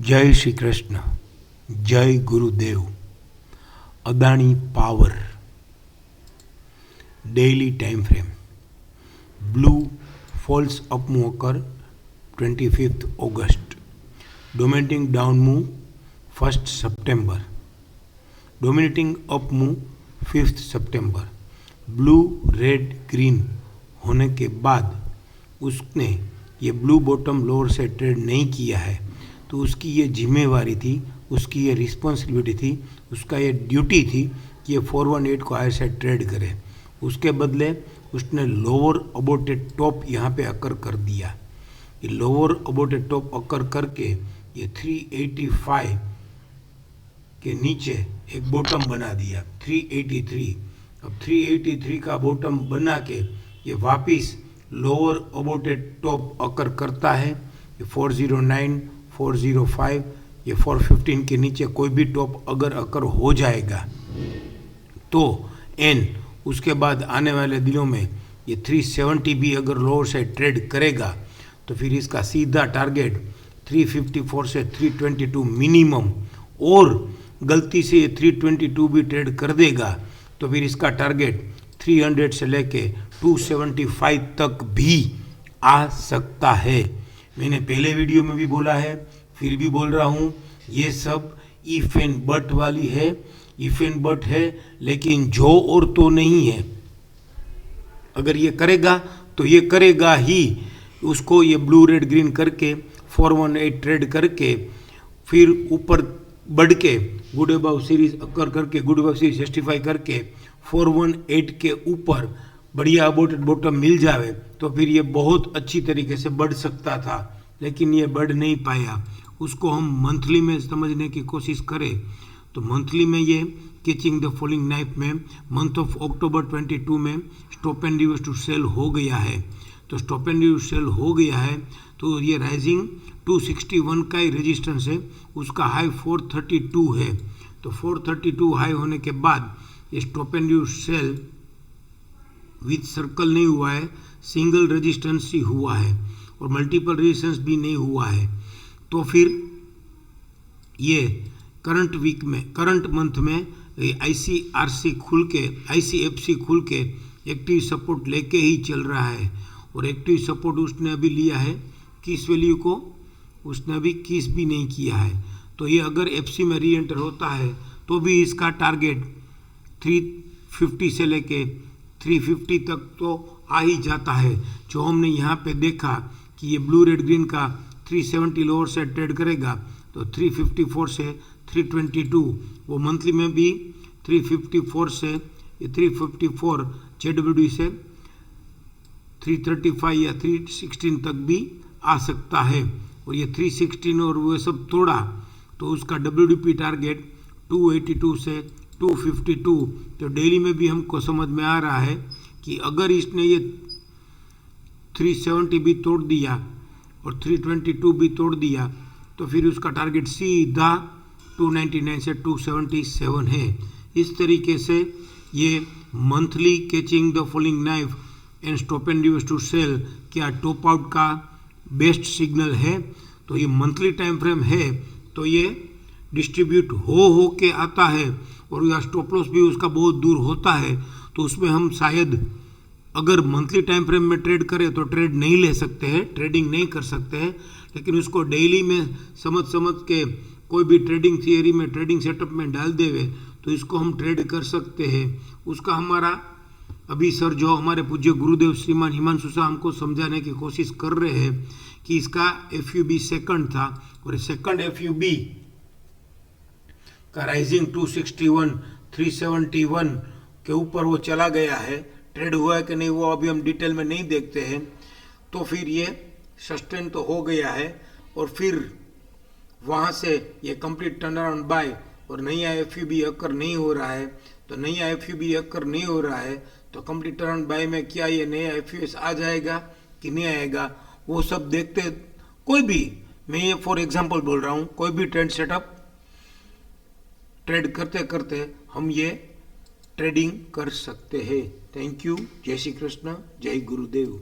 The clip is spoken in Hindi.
जय श्री कृष्ण, जय Gurudev. Adani power daily time frame blue falls up move कर 25 ऑगस्ट, डोमिनेटिंग डाउन मूव 1 सितंबर, डोमिनेटिंग अप मूव 5 सितंबर। ब्लू रेड ग्रीन होने के बाद उसने ये ब्लू बॉटम लोअर से ट्रेड नहीं किया है, तो उसकी ये जिम्मेवारी थी, उसकी ये रिस्पॉन्सिबिलिटी थी, उसका ये ड्यूटी थी कि ये 418 को हाई साइड ट्रेड करे। उसके बदले उसने लोअर अबोटेड टॉप यहाँ पे अकर कर दिया। ये लोअर अबोटेड टॉप अकर करके ये 385 के नीचे एक बॉटम बना दिया 383। अब 383 का बॉटम बना के ये वापिस लोअर अबोटेड टॉप अकर करता है। ये 409, 405, ये 415 के नीचे कोई भी टॉप अगर अकर हो जाएगा तो एन उसके बाद आने वाले दिनों में ये 370 भी अगर लोअर से ट्रेड करेगा तो फिर इसका सीधा टारगेट 354 से 322 मिनिमम, और गलती से ये 322 भी ट्रेड कर देगा तो फिर इसका टारगेट 300 से लेके 275 तक भी आ सकता है। मैंने पहले वीडियो में भी बोला है, फिर भी बोल रहा हूँ, ये सब इफ एंड बट वाली है, इफ एंड बट है, लेकिन जो और तो नहीं है। अगर ये करेगा तो ये करेगा ही, उसको ये ब्लू रेड ग्रीन करके 418 ट्रेड करके फिर ऊपर बढ़ के गुड अबाउ सीरीज अकर करके गुड अबाउ सीरीज जस्टिफाई करके 418 के ऊपर बढ़िया अबोटेड बॉटम मिल जावे तो फिर ये बहुत अच्छी तरीके से बढ़ सकता था, लेकिन ये बढ़ नहीं पाया। उसको हम मंथली में समझने की कोशिश करें तो मंथली में ये कैचिंग द फॉलिंग नाइफ में मंथ ऑफ अक्टूबर 22 में stop and reverse to sell हो गया है। तो स्टॉप एंड रिवर्स सेल हो गया है तो ये राइजिंग 261 का ही रेजिस्टेंस है, उसका हाई 432 है। तो 432 हाई होने के बाद ये stop and reverse sell with circle नहीं हुआ है, सिंगल रेजिस्टेंस ही हुआ है और मल्टीपल रेजिस्टेंस भी नहीं हुआ है। तो फिर ये करंट वीक में, करंट मंथ में आईसीआरसी खुल के, आईसीएफसी खुल के एक्टिव सपोर्ट लेके ही चल रहा है, और एक्टिव सपोर्ट उसने अभी लिया है किस वैल्यू को, उसने अभी किस भी नहीं किया है। तो ये अगर एफसी में री एंटर होता है तो भी इसका टारगेट 350 से लेके 350 तक तो आ ही जाता है। जो हमने यहाँ पे देखा कि ये ब्लू रेड ग्रीन का 370 लोअर से ट्रेड करेगा तो 354 से 322, वो मंथली में भी 354 से ये 354 जेडब्ल्यूडी से 335 या 316 तक भी आ सकता है। और ये 316 और वो सब तोड़ा तो उसका डब्ल्यूडीपी टारगेट 282 से 252। तो डेली में भी हमको समझ में आ रहा है कि अगर इसने ये 370 भी तोड़ दिया और 322 भी तोड़ दिया तो फिर उसका टारगेट सीधा 299 से 277 है। इस तरीके से ये monthly catching the falling knife and stop and reverse to sell क्या टॉप आउट का बेस्ट सिग्नल है। तो ये मंथली टाइम फ्रेम है तो ये डिस्ट्रीब्यूट हो के आता है और या स्टॉप लॉस भी उसका बहुत दूर होता है, तो उसमें हम शायद अगर मंथली टाइम फ्रेम में ट्रेड करें तो ट्रेड नहीं ले सकते हैं, ट्रेडिंग नहीं कर सकते हैं, लेकिन उसको डेली में समझ के कोई भी ट्रेडिंग थियरी में, ट्रेडिंग सेटअप में डाल देवे तो इसको हम ट्रेड कर सकते हैं। उसका हमारा अभी सर जो हमारे पूज्य गुरुदेव श्रीमान हिमांशु शाह हमको समझाने की कोशिश कर रहे हैं कि इसका एफयूबी सेकंड था और सेकंड एफयूबी का राइजिंग 261, 371 के ऊपर वो चला गया है। ट्रेड हुआ है कि नहीं वो अभी हम डिटेल में नहीं देखते हैं। तो फिर ये सस्टेन तो हो गया है और फिर वहाँ से ये कंप्लीट टर्न अराउंड बाय और नया एफयूबी अकर नहीं हो रहा है। तो नया एफयूबी अकर नहीं हो रहा है तो कंप्लीट टर्न अराउंड बाय में क्या ये नया एफयूएस आ जाएगा कि नहीं आएगा, वो सब देखते। कोई भी, मैं ये फॉर एग्जांपल बोल रहा हूँ, कोई भी ट्रेंड सेटअप ट्रेड करते करते हम ये ट्रेडिंग कर सकते हैं। Thank you. जय श्री कृष्ण, जय गुरुदेव।